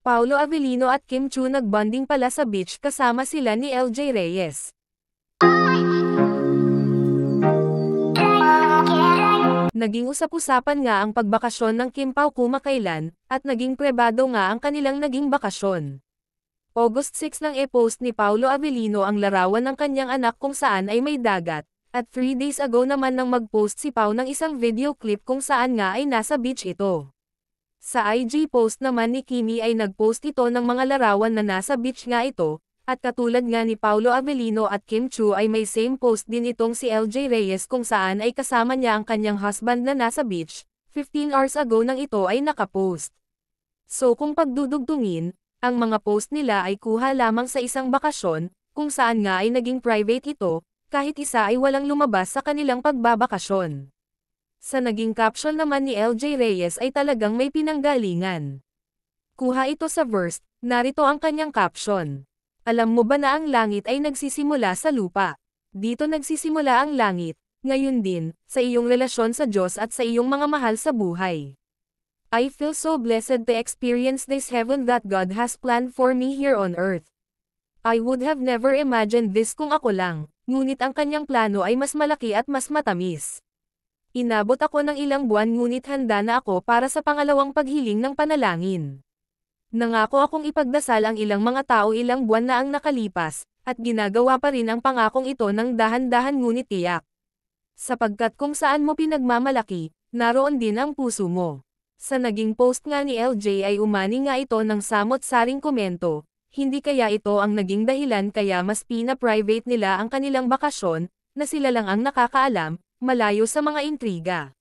Paolo Avellino at Kim Chiu nagbonding pala sa beach kasama sila ni LJ Reyes. Naging usap-usapan nga ang pagbakasyon ng Kim Pao kumakailan, at naging pribado nga ang kanilang naging bakasyon. August 6 nang e-post ni Paolo Avellino ang larawan ng kanyang anak kung saan ay may dagat, at 3 days ago naman nang mag-post si Pao ng isang video clip kung saan nga ay nasa beach ito. Sa IG post naman ni Kimi ay nag-post ito ng mga larawan na nasa beach nga ito, at katulad nga ni Paolo Avellino at Kim Chiu ay may same post din itong si LJ Reyes kung saan ay kasama niya ang kanyang husband na nasa beach, 15 hours ago nang ito ay nakapost. So kung pagdudugtungin, ang mga post nila ay kuha lamang sa isang bakasyon, kung saan nga ay naging private ito, kahit isa ay walang lumabas sa kanilang pagbabakasyon. Sa naging caption naman ni LJ Reyes ay talagang may pinanggalingan. Kuha ito sa verse, narito ang kanyang caption. Alam mo ba na ang langit ay nagsisimula sa lupa? Dito nagsisimula ang langit, ngayon din, sa iyong relasyon sa Diyos at sa iyong mga mahal sa buhay. I feel so blessed to experience this heaven that God has planned for me here on earth. I would have never imagined this kung ako lang, ngunit ang kanyang plano ay mas malaki at mas matamis. Inabot ako ng ilang buwan ngunit handa na ako para sa pangalawang paghiling ng panalangin. Nangako akong ipagdasal ang ilang mga tao ilang buwan na ang nakalipas, at ginagawa pa rin ang pangakong ito ng dahan-dahan ngunit tiyak. Sapagkat kung saan mo pinagmamalaki, naroon din ang puso mo. Sa naging post nga ni LJ ay umani nga ito ng samot-saring komento, hindi kaya ito ang naging dahilan kaya mas pina-private nila ang kanilang bakasyon, na sila lang ang nakakaalam, malayo sa mga intriga.